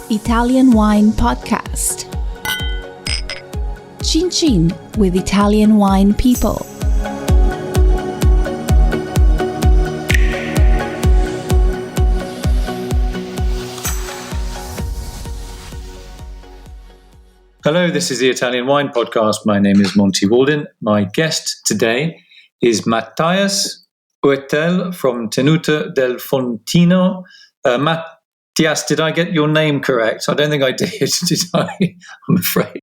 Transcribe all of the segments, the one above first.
Italian Wine Podcast. Chin Chin with Italian wine people. Hello, this is the Italian Wine Podcast. My name is Monty Walden. My guest today is Mattias Oetel from Tenuta del Fontino. Mattias, did I get your name correct? I don't think I did I? I'm afraid.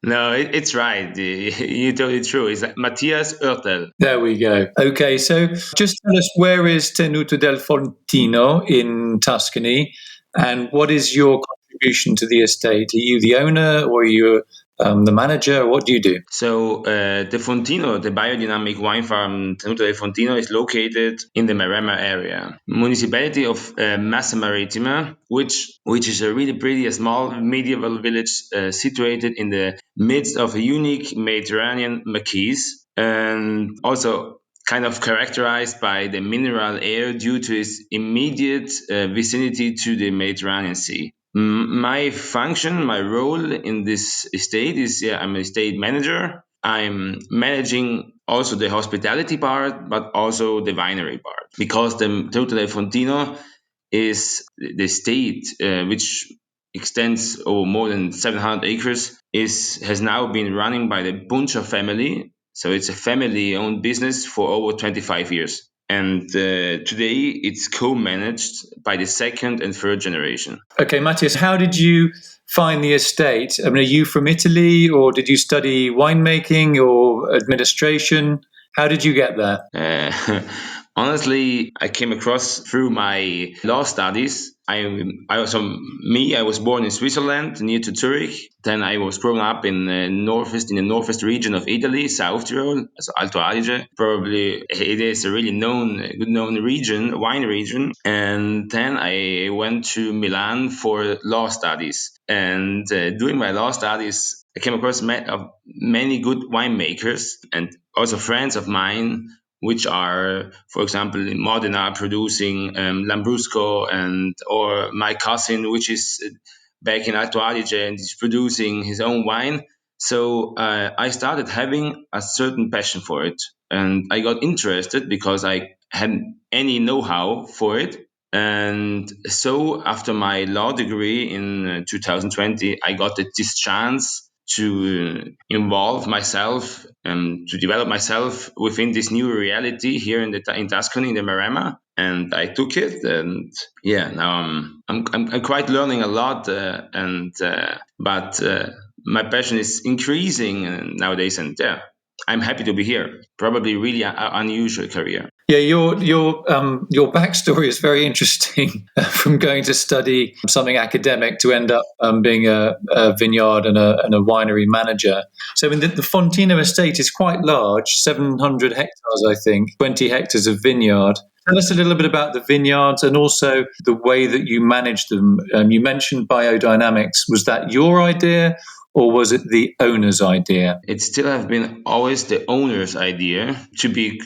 No, it's right. You told it true. It's Mattias Oetel. There we go. Okay, so just tell us, where is Tenuta del Fontino in Tuscany, and what is your contribution to the estate? Are you the owner, or are you the manager? What do you do? So the Fontino, the biodynamic wine farm Tenuta del Fontino, is located in the Maremma area, municipality of Massa Marittima, which is a really pretty, small medieval village situated in the midst of a unique Mediterranean maquis, and also kind of characterized by the mineral air due to its immediate vicinity to the Mediterranean Sea. My function, my role in this estate is I'm an estate manager. I'm managing also the hospitality part, but also the winery part, because the Tenuta del Fontino is the estate which extends over more than 700 acres, has now been running by the Buncha family. So it's a family-owned business for over 25 years. And today it's co-managed by the second and third generation. Okay, Matthias, how did you find the estate? I mean, are you from Italy, or did you study winemaking or administration? How did you get there? Honestly, I came across through my law studies. I was born in Switzerland, near to Zurich. Then I was growing up in the northwest region of Italy, South Tyrol, so Alto Adige. Probably it is a really good known region, wine region. And then I went to Milan for law studies. And during my law studies, I came across many good winemakers and also friends of mine, which are, for example, in Modena producing Lambrusco, or my cousin, which is back in Alto Adige and is producing his own wine. So I started having a certain passion for it, and I got interested because I hadn't any know-how for it. And so after my law degree in 2020, I got this chance to involve myself and to develop myself within this new reality here in Tuscany, in the Maremma, and I took it. And now I'm quite learning a lot, but my passion is increasing nowadays, and I'm happy to be here. Probably really an unusual career. Yeah, your backstory is very interesting. From going to study something academic to end up being a vineyard and a winery manager. So, I mean, the Fontino estate is quite large, 700 hectares, I think, 20 hectares of vineyard. Tell us a little bit about the vineyards and also the way that you manage them. You mentioned biodynamics. Was that your idea, or was it the owner's idea? It still have been always the owner's idea. To be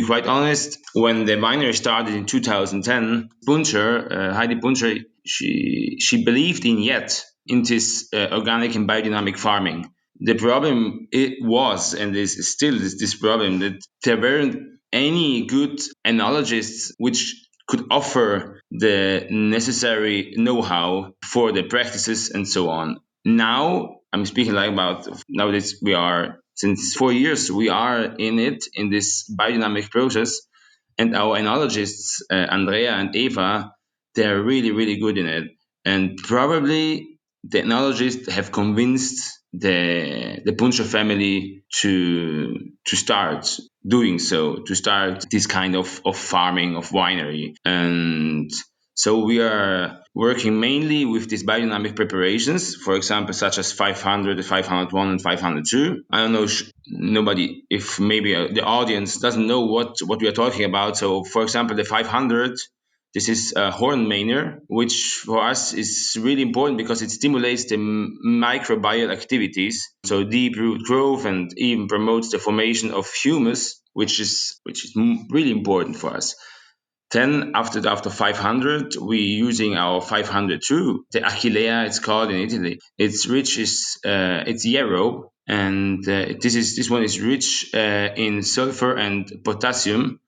quite honest, when the winery started in 2010, Heidi Buncher, she believed in this organic and biodynamic farming. The problem it was, and is still this problem, that there weren't any good enologists which could offer the necessary know-how for the practices and so on. Now, I'm speaking about nowadays, since 4 years, we are in this biodynamic process, and our enologists, Andrea and Eva, they're really, really good in it. And probably the enologists have convinced the Puncher family to start doing so, to start this kind of farming, of winery. And so we are working mainly with these biodynamic preparations, for example, such as 500, 501, and 502. I don't know, nobody, if maybe the audience doesn't know what we are talking about. So, for example, the 500, this is a horn manure, which for us is really important because it stimulates the microbial activities, so deep root growth, and even promotes the formation of humus, which is really important for us. Then after 500, we using our 500 true. The Achillea, it's called in Italy. It's rich is it's yellow, and this one is rich in sulfur and potassium,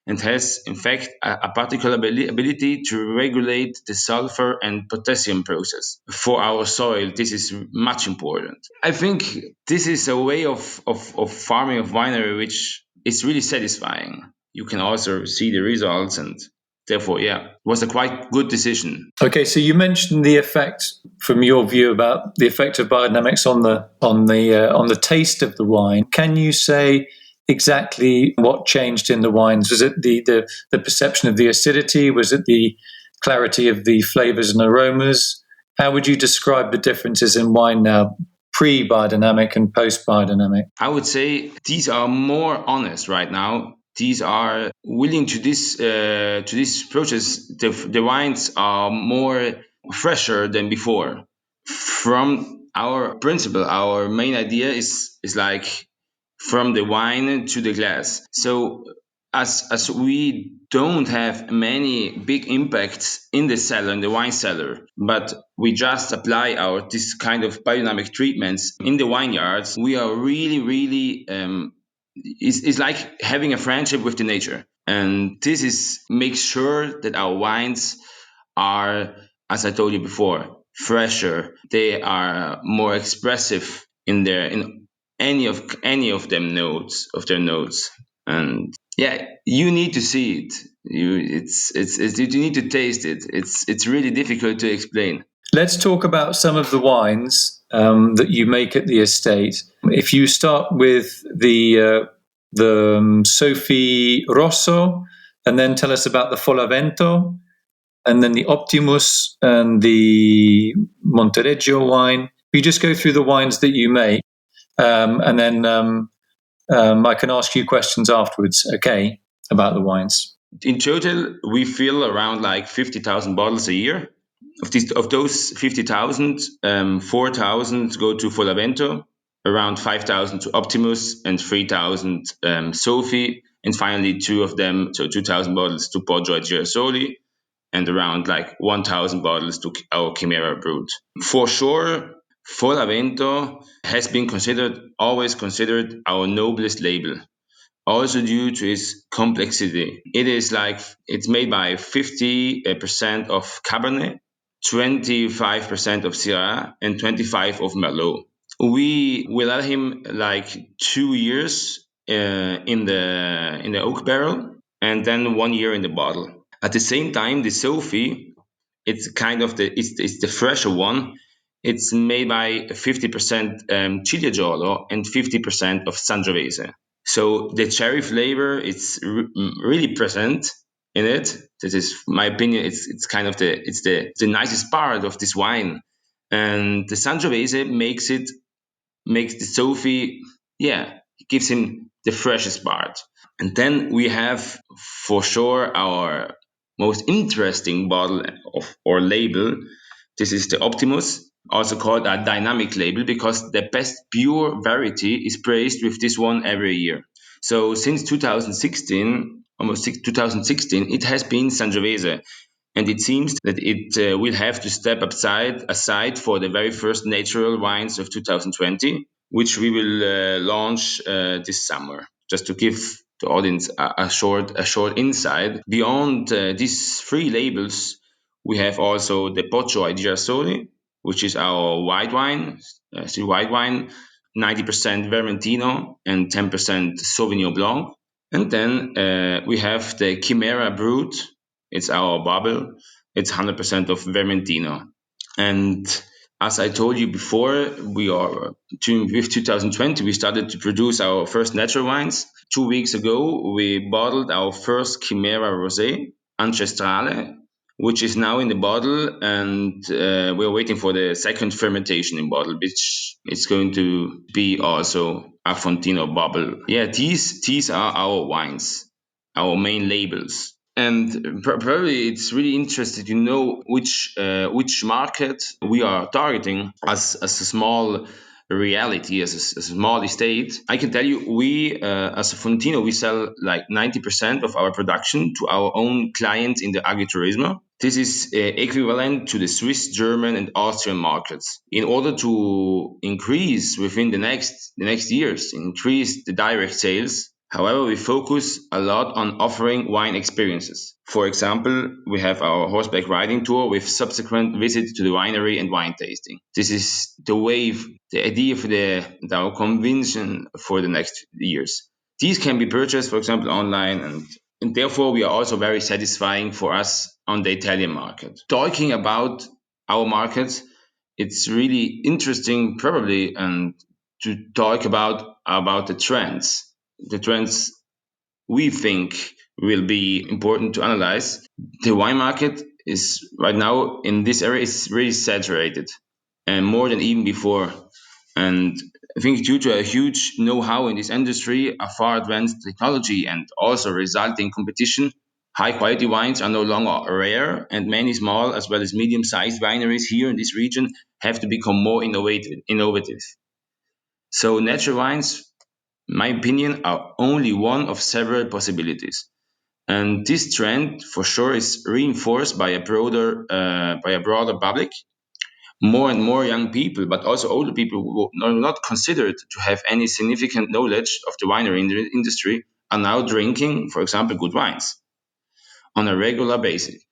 and has in fact a particular ability to regulate the sulfur and potassium process. For our soil, this is much important. I think this is a way of farming of winery which is really satisfying. You can also see the results, and therefore, yeah, it was a quite good decision. Okay, so you mentioned the effect, from your view, about the effect of biodynamics on the taste of the wine. Can you say exactly what changed in the wines? Was it the perception of the acidity? Was it the clarity of the flavors and aromas? How would you describe the differences in wine now, pre-biodynamic and post-biodynamic? I would say these are more honest right now. These are willing to this process. The wines are more fresher than before. From our principle, our main idea is like from the wine to the glass. So as we don't have many big impacts in the cellar, in the wine cellar, but we just apply our this kind of biodynamic treatments in the vineyards, we are really it's like having a friendship with the nature. And this is makes sure that our wines are, as I told you before, fresher. They are more expressive in any of them notes of their notes. And yeah, you need to see it. You need to taste it. It's really difficult to explain. Let's talk about some of the wines that you make at the estate. If you start with the Sophie Rosso, and then tell us about the Folavento, and then the Optimus and the Montereggio wine. You just go through the wines that you make, and then I can ask you questions afterwards, okay, about the wines. In total, we fill around like 50,000 bottles a year. Of those 50,000, 4,000 go to Folavento, around 5,000 to Optimus, and 3,000 Sophie, and finally two of them, so 2,000 bottles to Poggio e Girasoli, and around like 1,000 bottles to our Chimera Brut. For sure, Folavento has been always considered our noblest label, also due to its complexity. It's made by 50% of Cabernet, 25% of Syrah, and 25% of Merlot. We will let him like 2 years in the oak barrel, and then 1 year in the bottle. At the same time, the Sophie, it's kind of it's the fresher one. It's made by 50% Ciliegiolo and 50% of Sangiovese. So the cherry flavor, it's really present in it. This is my opinion. It's kind of the nicest part of this wine, and the Sangiovese makes the Sophie, yeah, it gives him the freshest part. And then we have for sure our most interesting bottle of or label. This is the Optimus, also called a dynamic label, because the best pure variety is praised with this one every year. So since 2016, almost 2016, it has been Sangiovese, and it seems that it will have to step aside for the very first natural wines of 2020, which we will launch this summer. Just to give the audience a short insight. Beyond these three labels, we have also the Poggio e Girasoli, which is our white wine, still white wine, 90% Vermentino and 10% Sauvignon Blanc. And then we have the Chimera Brut. It's our bubble. It's 100% of Vermentino. And as I told you before, with 2020, we started to produce our first natural wines. 2 weeks ago, we bottled our first Chimera Rosé, Ancestrale, which is now in the bottle, and we're waiting for the second fermentation in bottle, which is going to be also a Fontino bubble. Yeah, these are our wines, our main labels. And probably it's really interesting to know which market we are targeting as a small reality as a small estate, I can tell you, we as a Fontino, we sell like 90% of our production to our own clients in the agritourism. This is equivalent to the Swiss, German, and Austrian markets. In order to increase within the next years, increase the direct sales. However, we focus a lot on offering wine experiences. For example, we have our horseback riding tour with subsequent visits to the winery and wine tasting. This is the wave, the idea for our convention for the next years. These can be purchased, for example, online, and therefore we are also very satisfying for us on the Italian market. Talking about our market, it's really interesting probably and to talk about the trends. The trends we think will be important to analyze. The wine market is right now in this area is really saturated and more than even before. And I think due to a huge know-how in this industry, a far advanced technology, and also resulting competition, high quality wines are no longer rare, and many small as well as medium-sized wineries here in this region have to become more innovative. So natural wines, in my opinion, are only one of several possibilities. And this trend, for sure, is reinforced by a broader public. More and more young people, but also older people who are not considered to have any significant knowledge of the winery industry, are now drinking, for example, good wines on a regular basis.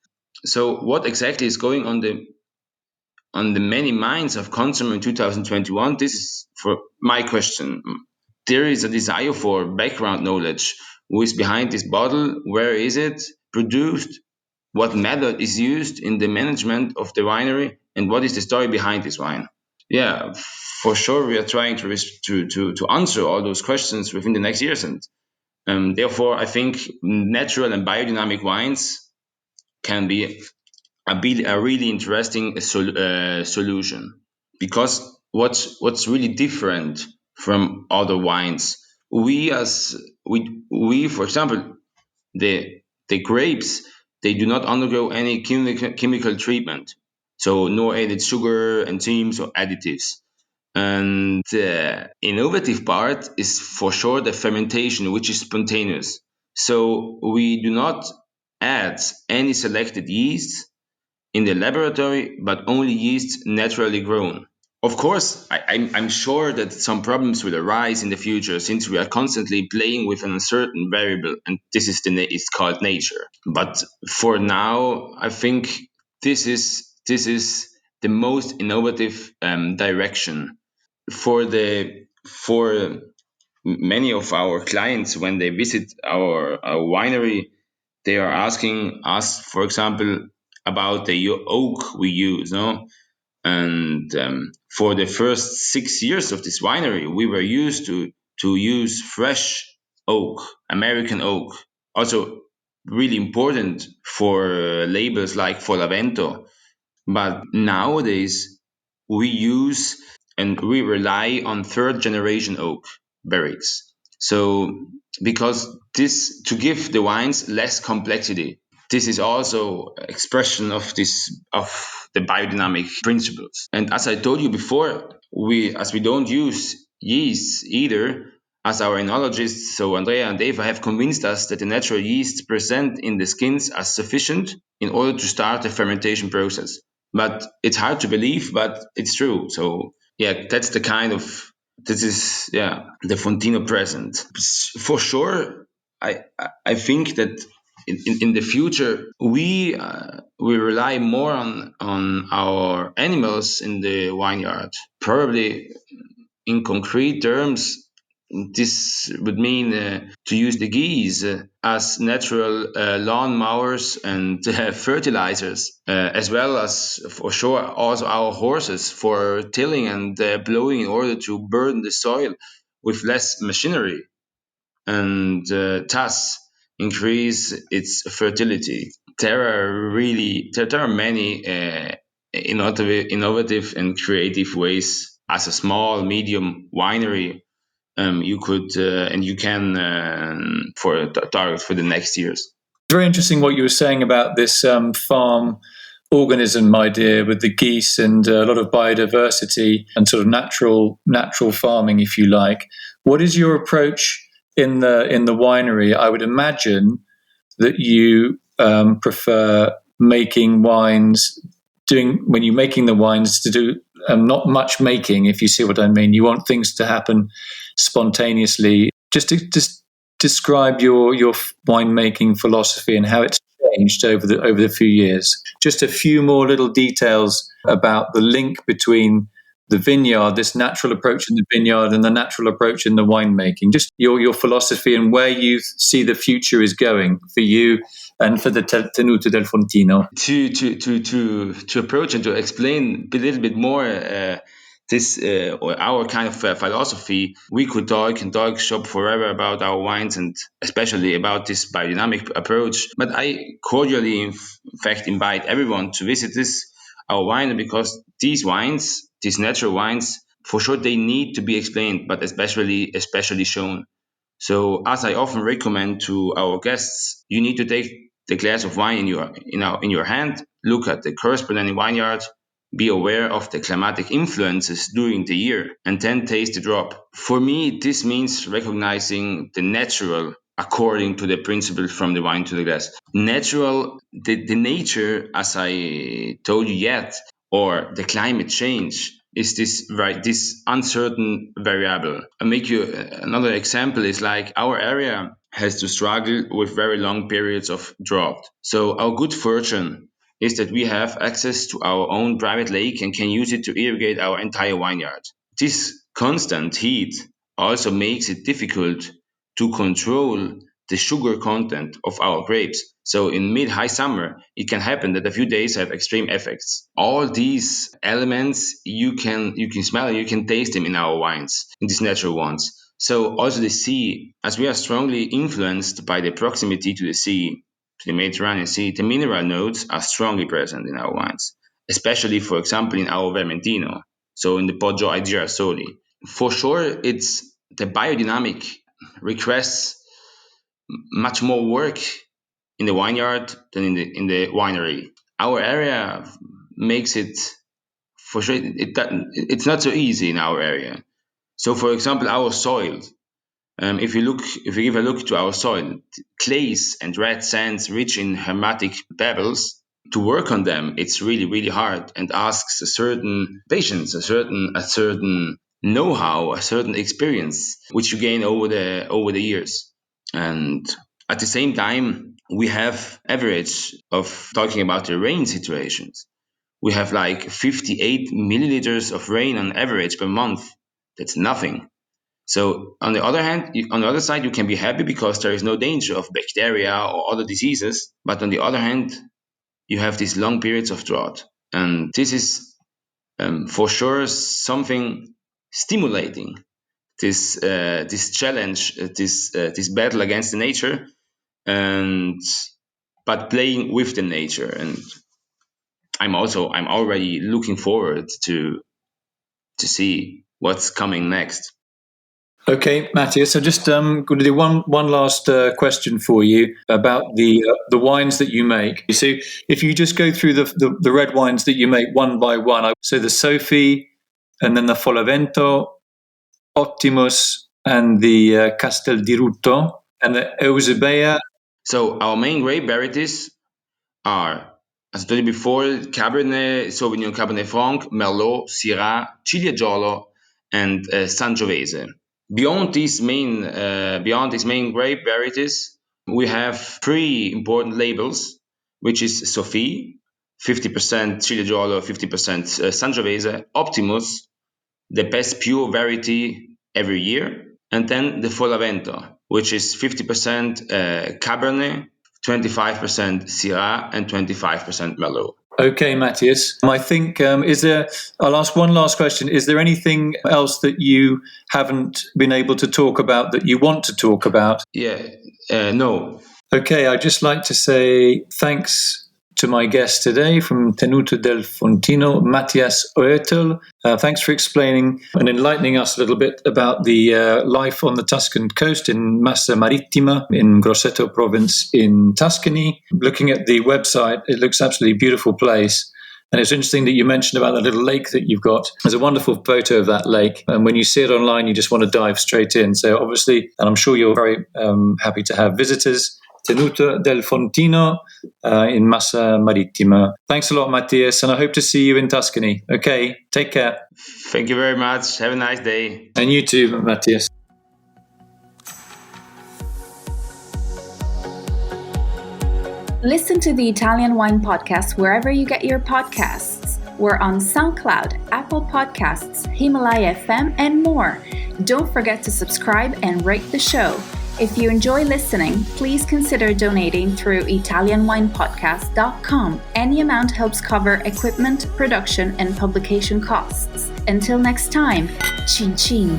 So, what exactly is going on the many minds of consumers in 2021? This is for my question. There is a desire for background knowledge. Who is behind this bottle? Where is it produced? What method is used in the management of the winery? And what is the story behind this wine? Yeah, for sure, we are trying to answer all those questions within the next years. And therefore, I think natural and biodynamic wines can be a really interesting solution, because what's really different from other wines, we for example, the grapes, they do not undergo any chemical treatment, so no added sugar, enzymes, or additives. And the innovative part is for sure the fermentation, which is spontaneous. So we do not add any selected yeast in the laboratory, but only yeast naturally grown. Of course, I'm sure that some problems will arise in the future, since we are constantly playing with an uncertain variable, and this is it's called nature. But for now, I think this is the most innovative direction for many of our clients. When they visit our winery, they are asking us, for example, about the oak we use, no? And for the first 6 years of this winery, we were used to use fresh oak, American oak. Also, really important for labels like for Lavento. But nowadays, we use and we rely on third generation oak barricks. So, because this to give the wines less complexity, this is also expression of the biodynamic principles. And as I told you before, we don't use yeast either, as our enologists, so Andrea and Eva, have convinced us that the natural yeasts present in the skins are sufficient in order to start the fermentation process. But it's hard to believe, but it's true. So yeah, that's the kind of this is the Fontino present. For sure, I think that in the future we rely more on our animals in the vineyard. Probably in concrete terms, this would mean to use the geese as natural lawn mowers and fertilizers, as well as for sure also our horses for tilling and blowing in order to burn the soil with less machinery, and thus increase its fertility. There are many innovative and creative ways as a small medium winery you could and you can for target for the next years. Very interesting what you were saying about this farm organism idea with the geese and a lot of biodiversity and sort of natural farming, if you like. What is your approach in the winery? I would imagine that you prefer making wines, when you're making the wines, to do not much making, if you see what I mean. You want things to happen spontaneously. Just describe your winemaking philosophy and how it's changed over the few years. Just a few more little details about the link between the vineyard, this natural approach in the vineyard, and the natural approach in the winemaking. Just your philosophy and where you see the future is going for you and for the Tenuto del Fontino. To approach and to explain a little bit more this or our kind of philosophy, we could talk shop forever about our wines and especially about this biodynamic approach. But I cordially, in fact, invite everyone to visit our winery, because these wines, these natural wines, for sure they need to be explained, but especially shown. So, as I often recommend to our guests, you need to take the glass of wine in your hand, look at the corresponding vineyard, be aware of the climatic influences during the year, and then taste the drop. For me, this means recognizing the natural according to the principle from the wine to the glass. Natural, the nature, as I told you yet, or the climate change, is this uncertain variable. I'll make you another example. Is like our area has to struggle with very long periods of drought. So our good fortune is that we have access to our own private lake and can use it to irrigate our entire vineyard. This constant heat also makes it difficult to control the sugar content of our grapes. So in mid-high summer, it can happen that a few days have extreme effects. All these elements you can smell, you can taste them in our wines, in these natural ones. So also the sea, as we are strongly influenced by the proximity to the sea, to the Mediterranean Sea, the mineral notes are strongly present in our wines, especially, for example, in our Vermentino, so in the Poggio ai Girasoli. For sure, it's the biodynamic requests much more work in the vineyard than in the winery. Our area makes it, for sure, it's not so easy in our area. So, for example, our soil. If you give a look to our soil, clays and red sands rich in hermetic pebbles, to work on them, it's really, really hard and asks a certain patience, a certain know-how, a certain experience, which you gain over the years. And at the same time, we have average of talking about the rain situations. We have like 58 milliliters of rain on average per month. That's nothing. So on the other hand, on the other side, you can be happy because there is no danger of bacteria or other diseases. But on the other hand, you have these long periods of drought, and this is for sure something stimulating. This challenge, this battle against the nature, and but playing with the nature. And I'm already looking forward to see what's coming next. Okay, Matthias. So just going to do one last question for you about the wines that you make. So if you just go through the red wines that you make one by one. So the Sophie, and then the Folavento, Optimus, and the Castel di Rutto, and the Eusebia. So our main grape varieties are, as I told you before, Cabernet Sauvignon, Cabernet Franc, Merlot, Syrah, Ciliegiolo, and Sangiovese. Beyond these main grape varieties, we have three important labels, which is Sophie, 50% Ciliegiolo, 50% Sangiovese, Optimus, the best pure variety every year, and then the Folavento, which is 50% Cabernet, 25% Syrah, and 25% Merlot. Okay, Matthias. I think, I'll ask one last question. Is there anything else that you haven't been able to talk about that you want to talk about? Yeah, no. Okay, I'd just like to say thanks to my guest today from Tenuto del Fontino, Matthias Oertel. Thanks for explaining and enlightening us a little bit about the life on the Tuscan coast in Massa Marittima in Grosseto province in Tuscany. Looking at the website, it looks absolutely beautiful place. And it's interesting that you mentioned about the little lake that you've got. There's a wonderful photo of that lake. And when you see it online, you just want to dive straight in. So obviously, and I'm sure you're very happy to have visitors, Tenuto del Fontino in Massa Marittima. Thanks a lot, Matthias, and I hope to see you in Tuscany. Okay, take care. Thank you very much. Have a nice day. And you too, Matthias. Listen to the Italian Wine Podcast wherever you get your podcasts. We're on SoundCloud, Apple Podcasts, Himalaya FM, and more. Don't forget to subscribe and rate the show. If you enjoy listening, please consider donating through ItalianWinePodcast.com. Any amount helps cover equipment, production, and publication costs. Until next time, cin cin.